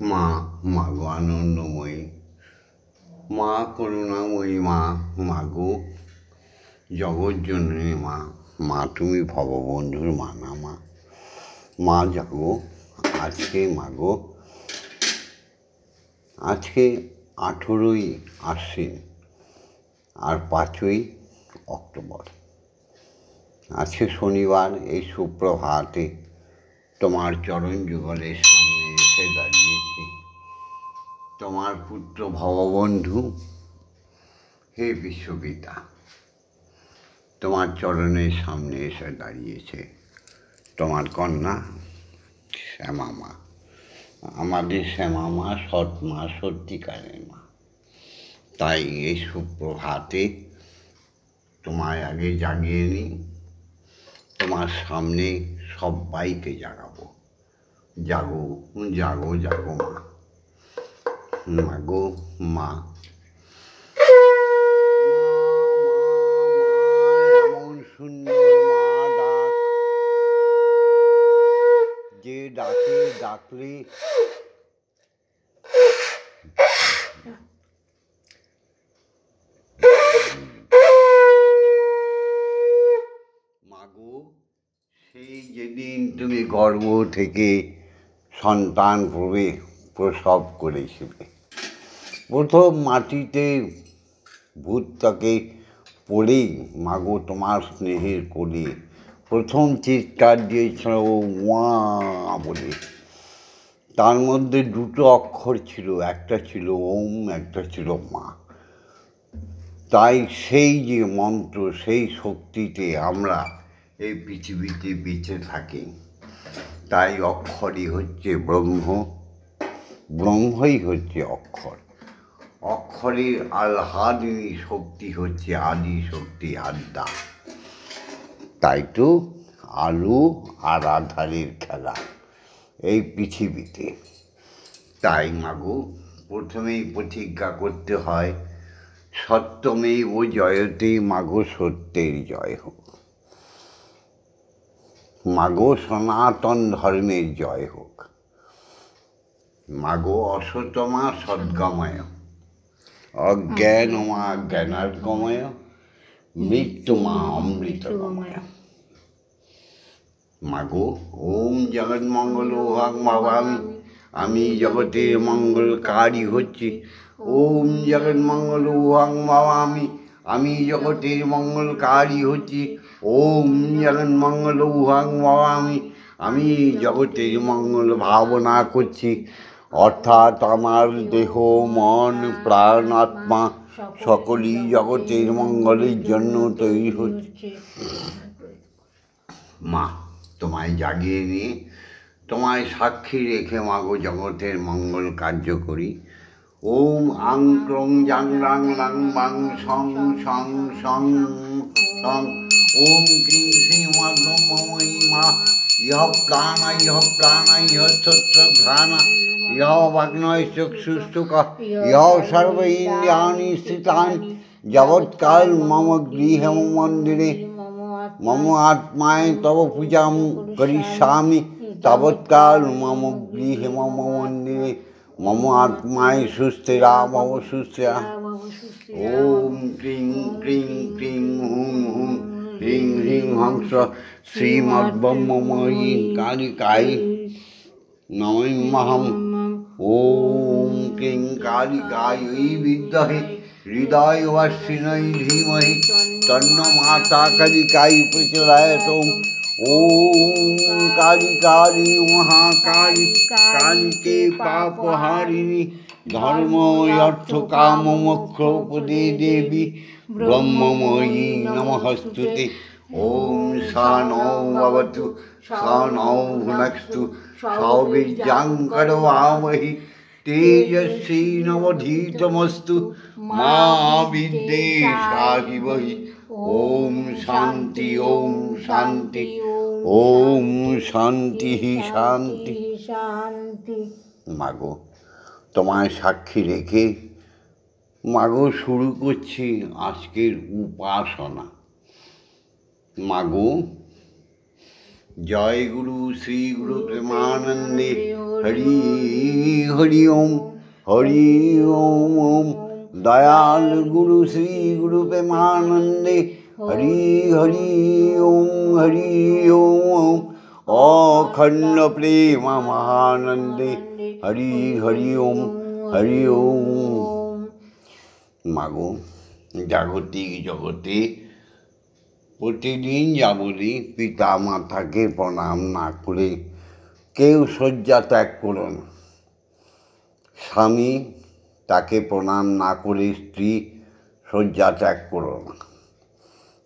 মা, মাগো আনন্দময়ী, মা করুণাময়ী, মা মাগো জগৎজননী, মা মা তুমি ভববন্ধুর মা না মা। মা জাগো, আজকে মাগো, আজকে 18ই আশ্বিন আর 5ই অক্টোবর। আজকে শনিবার। এই সুপ্রভাতে তোমার চরণ যুগলের সামনে এসে দাঁড়িয়েছি। তোমার পুত্র ভববন্ধু হে বিশ্বপিতা তোমার চরণের সামনে এসে দাঁড়িয়েছে। তোমার কন্যা শ্যামা মা, আমাদের শ্যামা মা সৎ মা, সত্যিকারের মা। তাই এই সুপ্রভাতে তোমায় আগে জাগিয়ে নিই, তোমার সামনে সবাইকে জাগাবো। জাগো জাগো জাগো মা, মাগো মা। এমন সুন্দর মা ডাক, যে ডাকলে মাগো, সেই যেদিন তুমি গর্ভ থেকে সন্তান প্রসব করেছিলে, প্রথম মাটিতে ভূতটাকে পড়েই মাগো তোমার স্নেহের কোলে প্রথম চিৎকার দিয়েছিল মা বলে। তার মধ্যে দুটো অক্ষর ছিল, একটা ছিল ওম, একটা ছিল মা। তাই সেই যে মন্ত্র, সেই শক্তিতে আমরা এই পৃথিবীতে বেঁচে থাকি। তাই অক্ষরই হচ্ছে ব্রহ্ম, ব্রহ্মই হচ্ছে অক্ষর। অক্ষরের আহ্লাদিনী শক্তি হচ্ছে আদি শক্তি, আদ্যা। তাই তো আলো আর আধারের খেলা এই পৃথিবীতে। তাই মাগো, প্রথমেই প্রতিজ্ঞা করতে হয় সত্যমেব জয়তে, মাগো সত্যের জয় হোক, মাগো সনাতন ধর্মের জয় হোক, মাগো অসতমা সদ্গময়, অজ্ঞানমা জ্ঞানার্গময়, মৃত্যুমা অমৃতগময়। মাগো ওম জগন্মঙ্গল ওহাং ভাবামি, আমি জগতের মঙ্গলকারী হচ্ছি। ওম জগন্মঙ্গল ওহাং ভাবামি, আমি জগতের মঙ্গলকারী হচ্ছি। ওম জগন্মঙ্গল ওহাং ভাবামি, আমি জগতের মঙ্গল ভাবনা করছি। অর্থাৎ আমার দেহ, মন, প্রাণ, আত্মা সকলই জগতের মঙ্গলের জন্য তৈরি হচ্ছে। মা, তোমায় জাগিয়ে নিয়ে, তোমায় সাক্ষী রেখে মাগো জগতের মঙ্গল কার্য করি। ওম আং ক্রং জাং রাং রাং বাং সং সং সং সং। ওম ক্রিং শ্রী ব্রহ্মময়ী মা, ইহ প্রাণা ইহ সত্য ঘ্রাণা, ইহ বাগ্নয় চক্ষুষ্টুক, ইহ সর্ব ইন্দ্রিয়াণি স্থিতানি, যাবৎকাল মম গৃহে মন্দিরে মম আত্মায় তব পূজাম করিষ্যামি, তাবৎকাল মম গৃহে মম মন্দিরে মম আত্মায় সুস্থিরা মম সুস্থিরা। ওম ক্রিং ক্রিং ক্রিং হুং হুং হ্রিং হ্রিং হংস শ্রীমদ্ব্রহ্মময়ী কালিকায় নমঃ। ওম ক্রিং কালিকাयै বিদ্মহে হৃদয়বর্ষিণী ধীমহি তন্নো মাতা কালিকাই প্রচোদয়াৎ। ওম কালী কালী মহাকালী, কালীকে পাপহারিণী, ধর্ম অর্থ কাম মোক্ষ প্রদে দেবী, ব্রহ্মময়ী নমস্তুতে। ওম সানৌ ভবতু সানৌ ভুনক্তু, সৌবীর্যং করবামহি, তেজস্বী নবধীতমস্তু, মা বিদ্যেষাহিবহি। ওম শান্তি, ওম শান্তি, ওম শান্তি শান্তি শান্তি। মাগো, তোমায় সাক্ষী রেখে মাগো শুরু করছি আজকের উপাসনা। মাগো, জয় গুরু শ্রী গুরু প্রেমানন্দে হরি হরি ওম হরি ওম ওম দয়াল গুরু শ্রী গুরু প্রেমানন্দে হরি হরি ওম হরি ওম ওম অখণ্ড প্রেম মহানন্দে হরি হরি ওম হরি ওম। মাগো, জাগতিক জগতে প্রতিদিন যা বলি, পিতা মাতাকে প্রণাম না করে কেউ শয্যা ত্যাগ করো না। স্বামী তাকে প্রণাম না করে স্ত্রী শয্যা ত্যাগ করো না।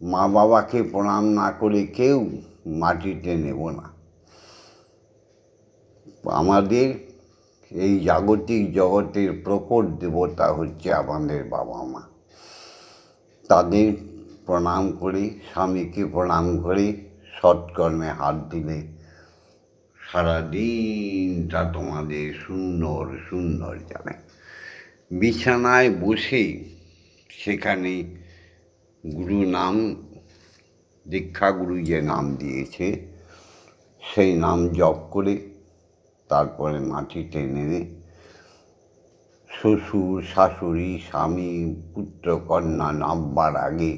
মা বাবাকে প্রণাম না করে কেউ মাটিতে নেব না। আমাদের এই জাগতিক জগতের প্রকট দেবতা হচ্ছে আমাদের বাবা মা। তাদের প্রণাম করে, স্বামীকে প্রণাম করে সৎকর্মে হাত দিলে সারাদিনটা তোমাদের সুন্দর সুন্দর যাবে। বিছানায় বসে সেখানে গুরু নাম, দীক্ষা গুরু যে নাম দিয়েছে সেই নাম জপ করে তারপরে মাটিতে নেমে শ্বশুর শাশুড়ি স্বামী পুত্র কন্যা নামবার আগে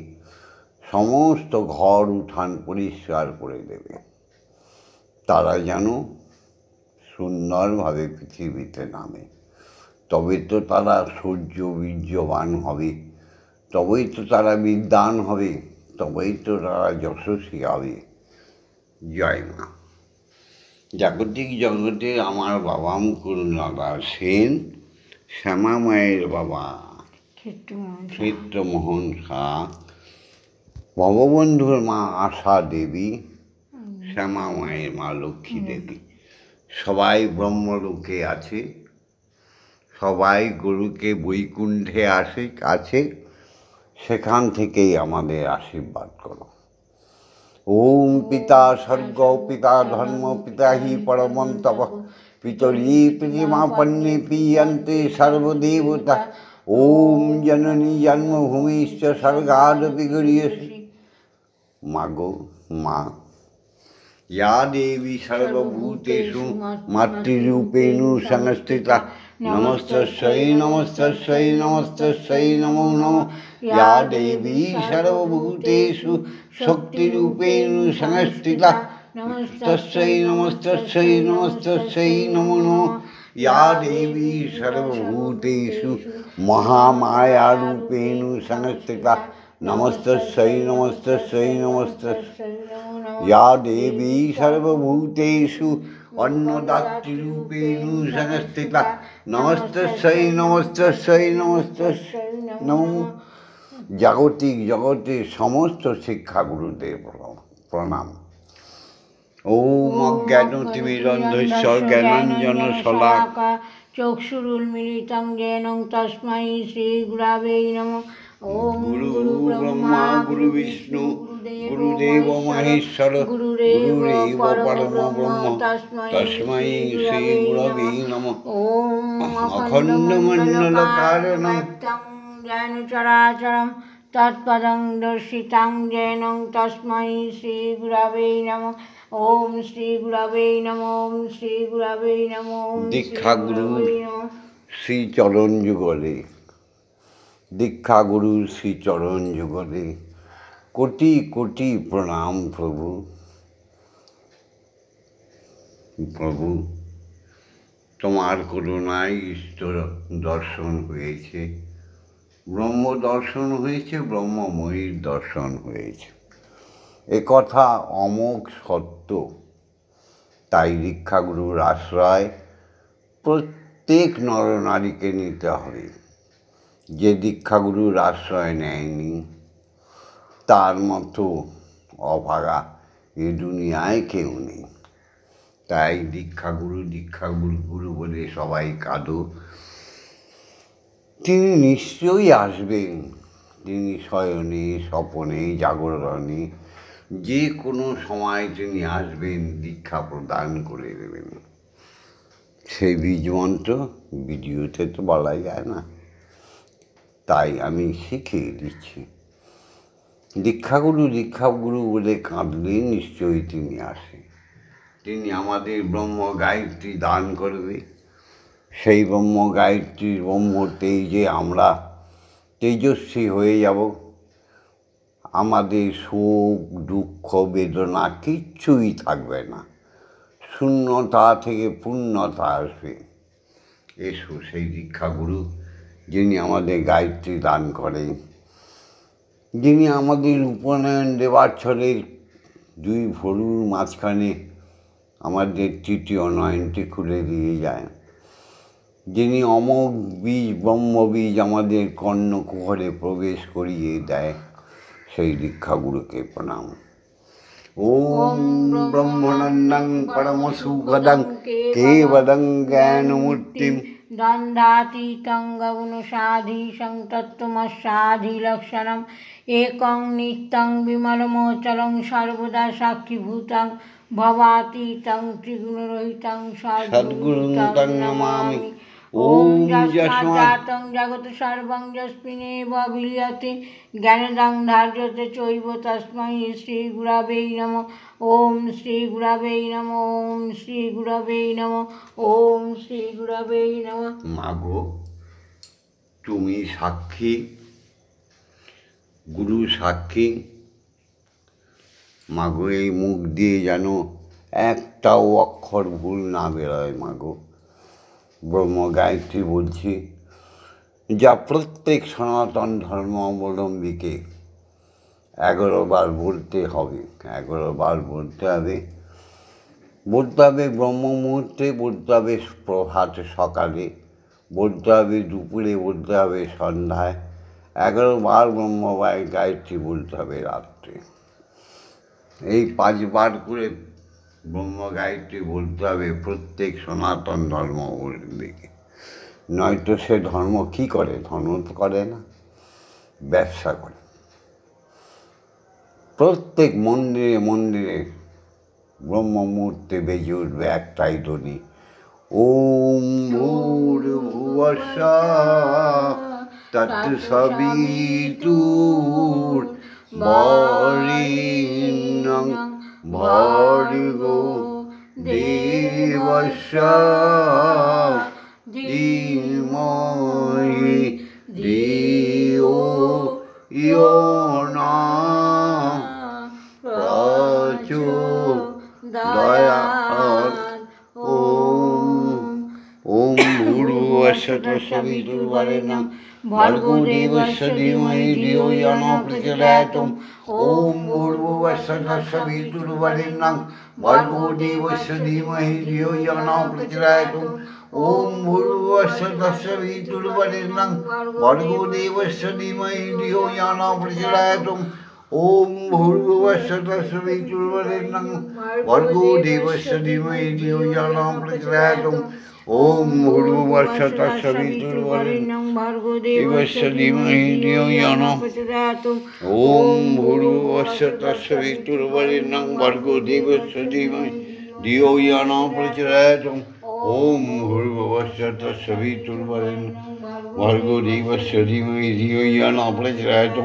সমস্ত ঘর উঠান পরিষ্কার করে দেবে। তারা যেন সুন্দরভাবে পৃথিবীতে নামে। তবে তো তারা সূর্য বীর্যবান হবে, তবেই তো তারা বিদ্বান হবে, তবেই তো তারা যশস্বী হবে। জয় মা। জাগতিক জগতে আমার বাবা মুকুলনাথ সেন, শ্যামা মায়ের বাবা ক্ষেত্রমোহন শাহ, ভববন্ধুর মা আশা দেবী, শ্যামা মায়ের মা লক্ষ্মী দেবী সবাই ব্রহ্মলোকে আছে। সবাই গুরুকে বৈকুণ্ঠে আছে। সেখান থেকেই আমাদের আশীর্বাদ করো। ওম পিতা স্বর্গ পিতা ধর্ম পিতা হি পরমন্তপ পিতরি প্রতিমাপন্নে পিয়ন্তে সর্বদেবতা। ওম জননী জন্মভূমিশ্চ স্বর্গাদপি গরীয়সী। মাগো মা, या देवी सर्वभूतेषु मातृरूपेण संस्थिता नमस्तस्यै नमस्तस्यै नमस्तस्यै नमो नमः। या देवी सर्वभूतेषु शक्तिरूपेण संस्थिता नमस्तस्यै नमस्तस्यै नमस्तस्यै नमो नमः। या देवी सर्वभूतेषु महामायारूपेण संस्थिता नमस्तस्यै नमस्तस्यै नमस्तस्यै। या देवी सर्वभूतेषु अन्नदातृरूपेण संस्थिता नमस्तस्यै नमस्तस्यै नमस्तस्यै नमो। জাগতিক জগতের সমস্ত শিক্ষাগুরুদের প্রণাম। ওম অজ্ঞানতিমিরন্ধস্য জ্ঞানাঞ্জন শলাকা চক্ষুরুন্মিলিतं येन তস্मै শ্রীগুরবে নমঃ। ওম গুরু ব্রহ্মা গুরু বিষ্ণু গুরুদেব মহেশ্বর গুরুরেব পরম ব্রহ্ম তস্मै শ্রী গুরবে নমঃ। ওম অখণ্ডমণ্ডলকারণং জ্ঞান চরাচরম তৎপদং দর্শিতাং येन তস্मै শ্রী গুরবে নমঃ। ওম শ্রী গুরবে নমঃ। ওম শ্রী গুরবে নমঃ। দীক্ষা গুরু শ্রী চরণ যুগলে, দীক্ষা গুরু শ্রী চরণ যুগলে কোটি কোটি প্রণাম। প্রভু প্রভু তোমার করুণায় ঈশ্বর দর্শন হয়েছে, ব্রহ্ম দর্শন হয়েছে, ব্রহ্মময়ীর দর্শন হয়েছে। একথা অমোঘ সত্য। তাই দীক্ষাগুরুর আশ্রয় প্রত্যেক নরনারীকে নিতে হবে। যে দীক্ষাগুরুর আশ্রয় নেয়নি তার মতো অভাগা এ দুনিয়ায় কেউ নেই। তাই দীক্ষাগুরু দীক্ষাগুরু গুরু বলে সবাই কাঁদো। তিনি নিশ্চয়ই আসবেন। তিনি শয়নে স্বপনে জাগরণে যে কোনো সময় তিনি আসবেন, দীক্ষা প্রদান করে দেবেন। সেই বীজ মন্ত্র ভিডিওতে তো বলা যায় না, তাই আমি শিখিয়ে দিচ্ছি। দীক্ষাগুরু দীক্ষাগুরু বলে কাঁদলে নিশ্চয়ই তিনি আসে। তিনি আমাদের ব্রহ্ম গায়ত্রী দান করবে। সেই ব্রহ্ম গায়ত্রীর ব্রহ্মতেই যে আমরা তেজস্বী হয়ে যাব, আমাদের শোক দুঃখ বেদনা কিচ্ছুই থাকবে না, শূন্যতা থেকে পূর্ণতা আসবে। এসো সেই দীক্ষাগুরু যিনি আমাদের গায়ত্রী দান করেন, যিনি আমাদের উপনয়ন দেবাচ্ছরের দুই ভরুর মাঝখানে আমাদের তৃতীয় নয়নটি খুলে দিয়ে যায়, যিনি অমোঘ বীজ ব্রহ্মবীজ আমাদের কর্ণকুহরে প্রবেশ করিয়ে দেয়, সেই দীক্ষাগুরুকে প্রণাম। ওম ব্রহ্মনন্দং পরমসুখদং কেবলং জ্ঞানমূর্তিম দ্বন্দ্বাতীतं গগনসাধীশং তত্ত্বমস্যাধিলক্ষণम् একং নিত্যং বিমলমোচলং সর্বদা সাক্ষীভূতং ভবাতীतं ত্রিগুণরহিतं সদ্গুরুং তং নমামি। ওম যস্মাৎ জগৎ সর্বং যস্মিন্নেব বিলীয়তে জ্ঞানদং ধার্যতে চৈব তস্मै শ্রী গুরবে নমঃ। ওম শ্রী গুরবে নমঃ। ওম শ্রী গুরবে নমঃ। ওম শ্রী গুরবে নমঃ। মাগো, তুমি সাক্ষী, গুরু সাক্ষী। মাগো, এই মুখ দিয়ে যেন একটাও অক্ষর ভুল না বেরোয়। মাগো, ব্রহ্ম গায়ত্রী বলছি, যা প্রত্যেক সনাতন ধর্মাবলম্বীকে 11 বার বলতে হবে। 11 বার বলতে হবে। বলতে হবে ব্রহ্ম মুহূর্তে, বলতে হবে প্রভাত সকালে, বলতে হবে দুপুরে, বলতে হবে সন্ধ্যায়, 11 বার ব্রহ্ম গায়ত্রী বলতে হবে রাত্রে। এই 5 বার করে ব্রহ্ম গায়ত্রী বলতে হবে প্রত্যেক সনাতন ধর্মাবলম্বীকে। নয়তো সে ধর্ম কী করে? ধর্ম তো করে না, ব্যবসা করে। প্রত্যেক মন্দিরে মন্দিরে ব্রহ্ম মুহূর্তে বেজে উঠবে একটাই ধ্বনি, ওম ভূর্ভুবস্সুঃ তৎসবিতুর্বরেণ্যং ভর্গো দেবস্য ধীমহি ধিয়ো ইয়ো নঃ প্রচোদয়াৎ। ওম ভূর্ভুবস্সুঃ তৎসবিতুর্বরেণ্যং ভর্গো দেবস্য ধীমহি ধিয়ো ইয়ো নঃ প্রচোদয়াৎ। ওম ভূর্ভুবস্সুঃ তৎসবিতুর্বরেণ্যং ভর্গো দেবস্য ধীমহি ধিয়ো ইয়ো নঃ প্রচোদয়াৎ। ওম ভূর্ভুবস্সুঃ তৎসবিতুর্বরেণ্যং ভর্গো দেবস্য ধীমহি ধিয়ো ইয়ো নঃ প্রচোদয়াৎ। ওম ভূর্ভুবস্সুঃ তৎসবিতুর্বরেণ্যং ভর্গো দেবস্য ধীমহি ধিয়ো ইয়ো নঃ প্রচোদয়াৎ। ওম ভূর্ভুবস্সুঃ তৎসবিতুর্বরেণ্যং ভর্গো দেবস্য ধীমহি ধিয়ো ইয়ো নঃ প্রচোদয়াৎ। ওম ভূর্ভুবস্সুঃ তৎসবিতুর্বরেণ্যং ভর্গো দেবস্য ধীমহি ধিয়ো ইয়ো নঃ প্রচোদয়াৎ। ওম ভূর্ভুবস্সুঃ তৎসবিতুর্বরেণ্যং ভর্গো দেবস্য ধীমহি ধিয়ো ইয়ো নঃ প্রচোদয়াৎ।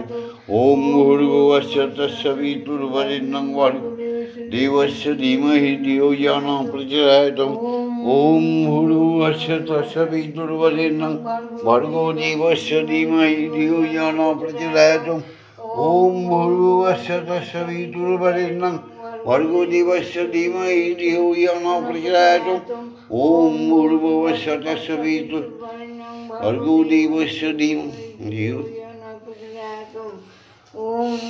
ওম ভূর্ভুবস্সুঃ তৎসবিতুর্বরেণ্যং ভর্গো দেবস্য ধীমহি ধিয়ো ইয়ো নঃ প্রচোদয়াৎ। ওম ভূর্ভুবস্সুঃ তৎসবিতুর্বরেণ্যং ভর্গো দেবস্য ধীমহি ধিয়ো ইয়ো নঃ প্রচোদয়াৎ। ওম ভূর্ভুবস্সুঃ তৎসবিতুর্বরেণ্যং ভর্গো দেবস্য ধীমহি ধিয়ো ইয়ো নঃ প্রচোদয়াৎ। ওম ভূর্ভুবস্সুঃ তৎসবিতুর্বরেণ্যং ভর্গো দেবস্য ধীমহি ধিয়ো। ওম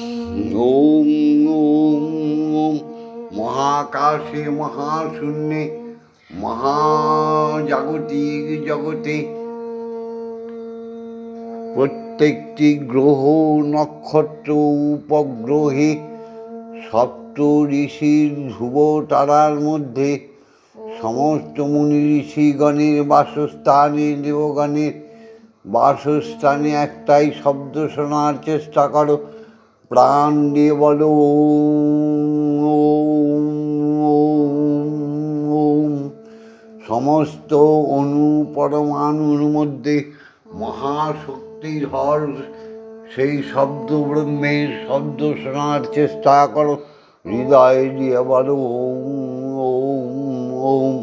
ওম ওম মহাকাশে মহাশূন্যে মহাজাগতিক জগতে প্রত্যেকটি গ্রহ নক্ষত্র উপগ্রহে সপ্ত ঋষির ধ্রুব তারার মধ্যে সমস্ত মুনি ঋষিগণের বাসস্থানে, দেবগণের বাসস্থানে একটাই শব্দ শোনার চেষ্টা করো। প্রাণ দিয়ে বলো ওম ওম ওম। সমস্ত অণু পরমাণুর মধ্যে মহাশক্তির হর সেই শব্দ ব্রহ্মের শব্দ শোনার চেষ্টা করো। হৃদয় দিয়ে বলো ওম ওম ওম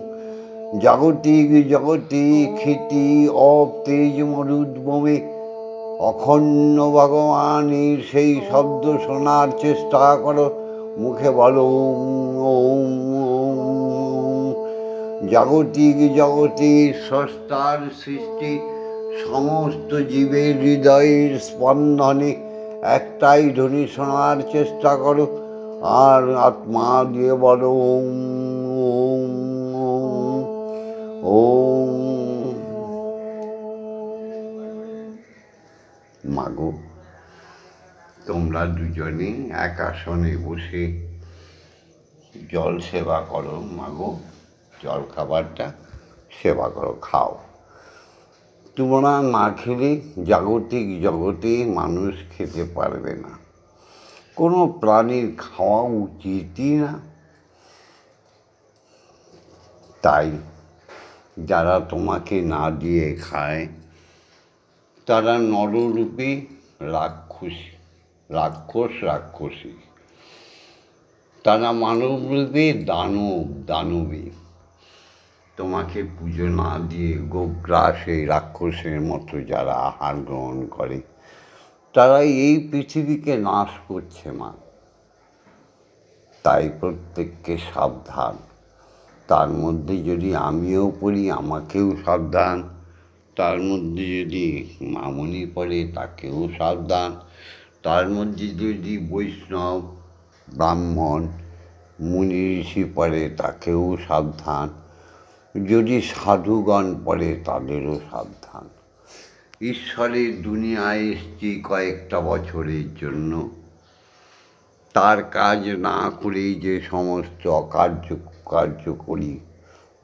জাগতিক জগতি ক্ষিতি অপ তেজ মরুদ্ভূমি অখণ্ড ভগবানের সেই শব্দ শোনার চেষ্টা করো। মুখে বলো ওম ওম ওম। জাগতিক জগতে স্রষ্টার সৃষ্টি সমস্ত জীবের হৃদয়ের স্পন্দনে একটাই ধ্বনি শোনার চেষ্টা করো। আর আত্মা দিয়ে বলো ওম ওম ওম ওম। মাগো, তোমরা দুজনে এক আসনে বসে জল সেবা করো। মাগো, জল খাবারটা সেবা করো, খাও। তোমরা না খেলে জাগতিক জগতে মানুষ খেতে পারবে না, কোনো প্রাণীর খাওয়া উচিতই না। তাই যারা তোমাকে না দিয়ে খায় তারা নররূপী রাক্ষসী, তারা মানবরূপী দানবী। তোমাকে পুজো না দিয়ে গোগ্রাসে রাক্ষসের মতো যারা আহার গ্রহণ করে তারা এই পৃথিবীকে নাশ করছে মা। তাই প্রত্যেককে সাবধান। তার মধ্যে যদি আমিও পড়ি, আমাকেও সাবধান। তার মধ্যে যদি মামনি পড়ে, তাকেও সাবধান। তার মধ্যে যদি বৈষ্ণব ব্রাহ্মণ মুনি ঋষি পড়ে, তাকেও সাবধান। যদি সাধুগণ পড়ে, তাদেরও সাবধান। ঈশ্বরের দুনিয়ায় এসছি কয়েকটা বছরের জন্য। তার কাজ না করেই যে সমস্ত অকার্য করি,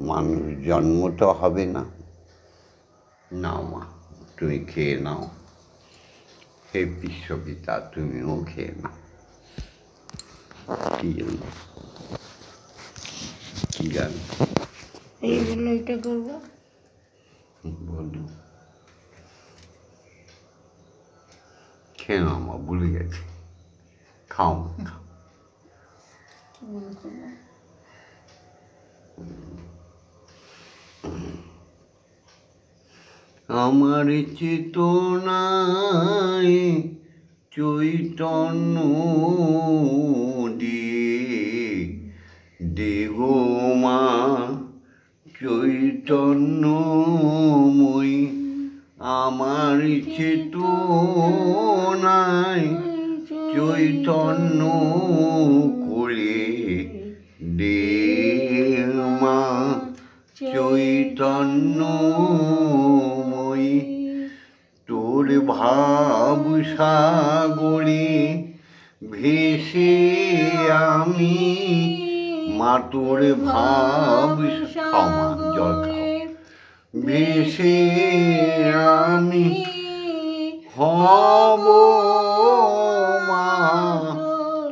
মানুষ জন্ম তো হবে না। নাও মা, তুমি খেয়ে নাও। হে বিশ্বপিতা, তুমিও খেয়ে নাও। কি জন্য? কি জানো? এই জন্য এটা করবো। বলো, খেয়ে নাও মা, ভুলে গেছি। খাও। আমার চেতনায় চৈতন্য দিয়ে দেগো মা চৈতন্যময়ী। আমার চেতনায় চৈতন্য করে দে মা চৈতন্যময়ী। তোর ভাব সাগরে ভেসে আমি মা, তোর ভাব খাও মা, জল খাও। ভেসে আমি হব মা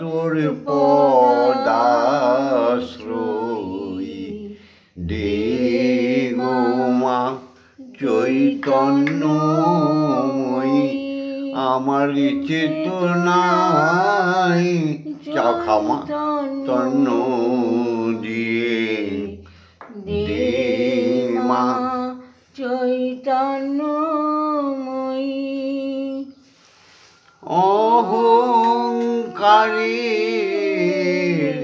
তোর পদাশ্রয়ী। দে গো মা চৈতন্যময়ী। আমার চেতনায় চাও খাও মা, তন্ন দিয়ে দে মা চৈতন্যময়ী। অহংকারের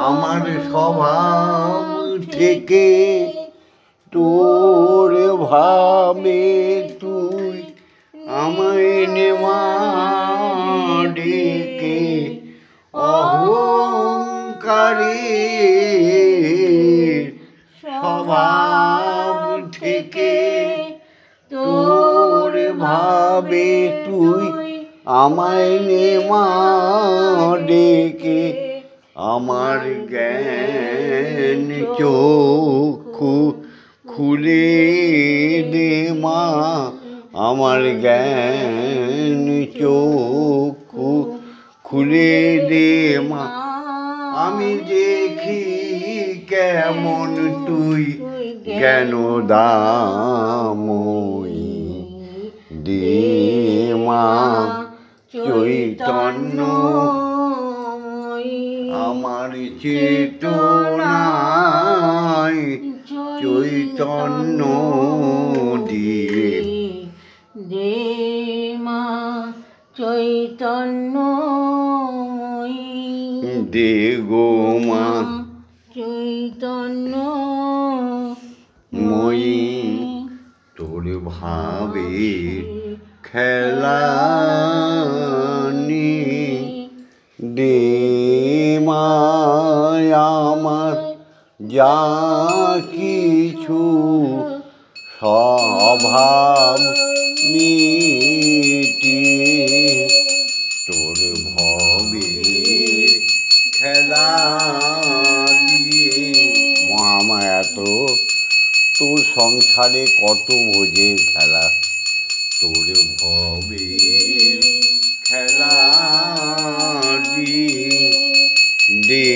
আমার স্বভাব থেকে তোর ভাবে তুই আমায় নেওয়া ডেকে। অহংকারের স্বভাব থেকে তোর ভাবে তুই আমায় নেওয়া ডেকে। আমার জ্ঞান চক্ষু খুলে দে মা, আমার জ্ঞান চক্ষু খুলে দে মা। আমি দেখি কেমন তুই জ্ঞান দাময়ী। দে মা চৈতন্যময়ী। আমার চেতনায় চৈতন্য দিয়ে দে মা চৈতন্যময়ী দে গো মা চৈতন্যময়ী তোর ভাবের খেলা নিয়ে দে মা আমার যা কিছু স্বভাব মিটিয়ে তোর ভবের খেলা দিয়ে মহামায়া তো তোর সংসারে কত ভোজের খেলা তোর ভবের খেলা দিয়ে দে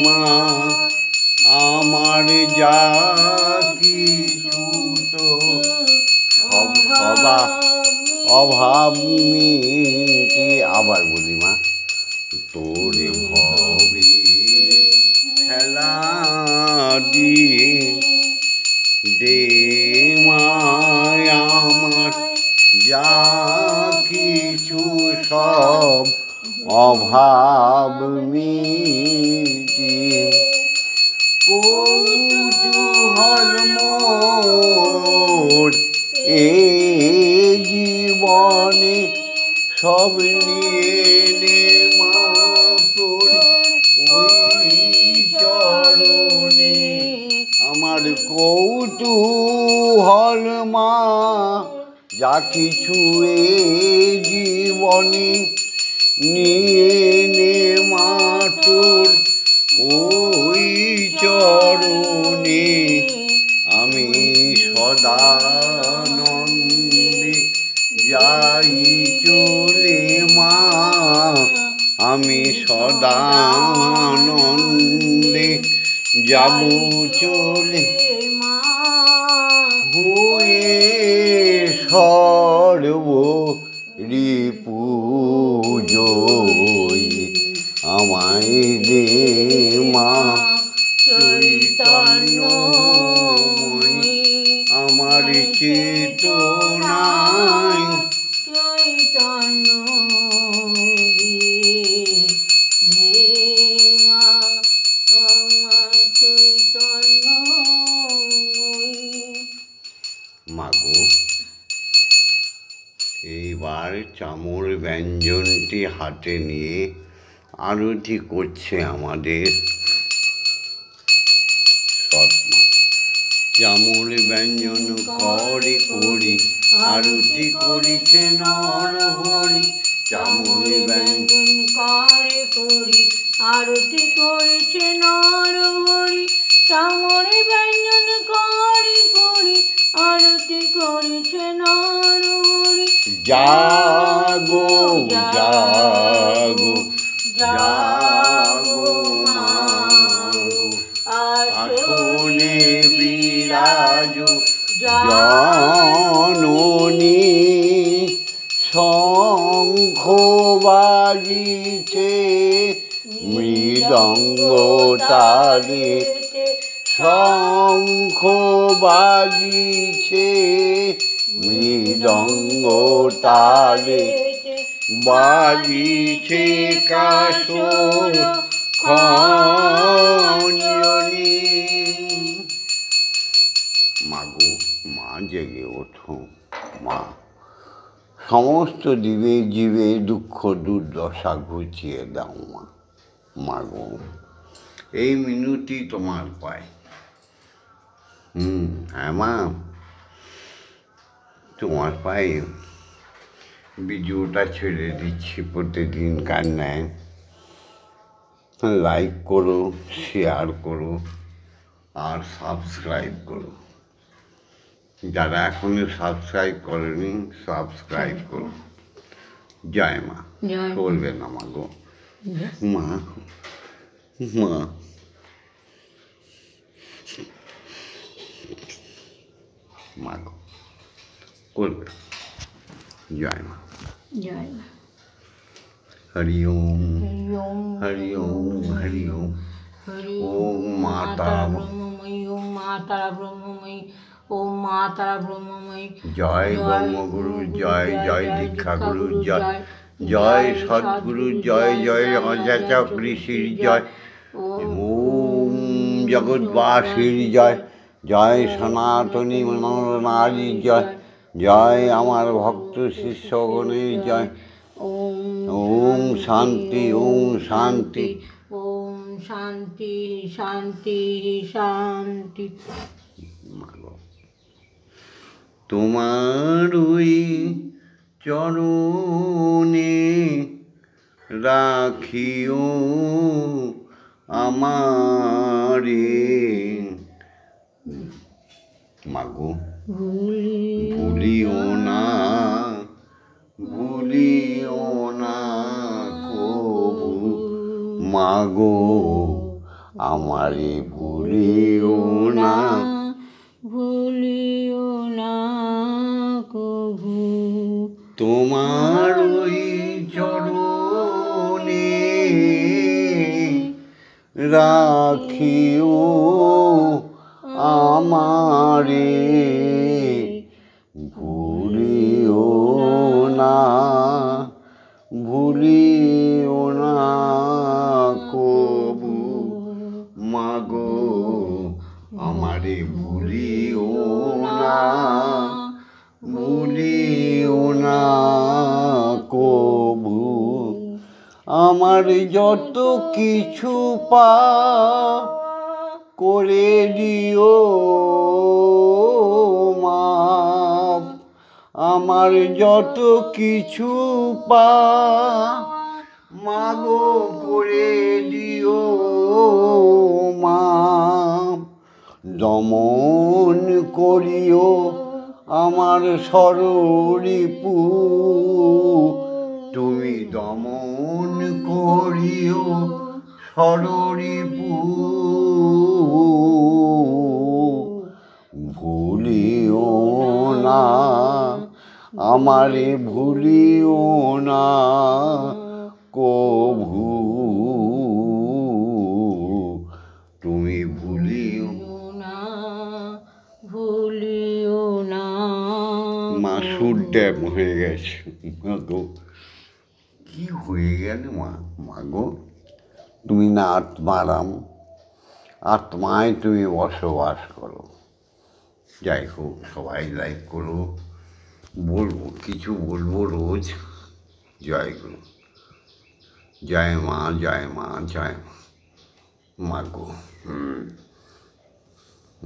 মা আমার যা কিছু তো সব অভাব মিটি আবার বলি মা তোর ভবের খেলা দিয়ে দে মা আমার যা কিছু সব অভাব মিটিয়ে কৌতূহল মোর এই জীবনে সব নিয়ে নে মা তোর ওই চরণে আমার কৌতূহল মা যা কিছু এই জীবনে নিয়ে নে মা তোর ওই চরণে আমি সদানন্দে যাই চলে মা আমি সদানন্দে যাব চলে হয়ে সর্ব রিপুজয়ী আমায় দে মা চৈতন্যময়ী আমার চেতনায় চৈতন্য দে মা আমার চৈতন্যময়ী মাগো এইবার চামর ব্যঞ্জনটি হাতে নিয়ে আরতি করছে আমাদের সৎমা চামর ব্যঞ্জন করে করি আরতি করিছে নর হরি চামর ব্যঞ্জন করে করি আরতি করেছে নর হরি চামরে ব্যঞ্জন করে করি আরতি করেছে নর হরি জাগো জাগো জাগো মাগো আসনে বিরাজ জননী শঙ্খ বাজিছে মৃদঙ্গ তালে শঙ্খ বাজিছে মৃদঙ্গ তালে বাজিছে কাসর খঞ্জনি মাগো মা জেগে ওঠো মা সমস্ত দিবে জীবে দুঃখ দুর্দশা ঘুচিয়ে দাও মা মাগো এই মিনতি তোমার পায় হ্যাঁ মা তোমার পায়ে ভিডিওটা ছেড়ে দিচ্ছি প্রতিদিন কান্নায় লাইক করো শেয়ার করো আর সাবস্ক্রাইব করো যারা এখনো সাবস্ক্রাইব করেনি সাবস্ক্রাইব করো জয় মা চলবে না মা গো মা মা মা গো করবে জয় মা জয় মা হরি ওম হরি ওম হরি ওম হরি ওম। হরি ওম মা মা তারা তারা ব্রহ্মময়ী, ওম মা তারা ব্রহ্মময়ী, ওম মা তারা ব্রহ্মময়ী। জয় ব্রহ্মগুরু জয়, জয় দীক্ষাগুরু জয়, জয় সদ্গুরু জয়, জয় অজাচক ঋষির জয়, ওম জগৎবাসীর জয়, জয় সনাতনী মনোনারীর জয়, জয় আমার ভক্ত শিষ্যগণের জয়। ওম শান্তি, ওম শান্তি। ওম শান্তি শান্তি শান্তি। তোমার ওই চরণে রাখিও আমারে, মাগো ভুলিও না, ভুলিও না কবু, মাগো আমারে ভুলিও না, ভুলিও না কভু। তোমার ওই চরণে রাখিও আমারে, ভুলিও না, ভুলিও না কবু, মাগো আমারে ভুলিও না, ভুলিও না কবু। আমার যত কিছু পা করে দিও মাপ, আমার যত কিছু পা মাগো করে দিও মাপ, দমন করিও আমার ষড়রিপু, তুমি দমন করিও ষড়রিপু, ভুলিও না আমারে, ভুলিও না কভু, তুমি ভুলিও না, ভুলিও না। মা সুর ড্যাম হয়ে গেছে, মাগো কি হয়ে গেল মা, মাগো তুমি না আত্মারাম, আত্মায় তুমি বসবাস করো। যাই হোক, সবাই লাইক করো, বলবো কিছু বলবো রোজ। জয় গুরু, জয় মা, জয় মা, জয় মা, মাগো।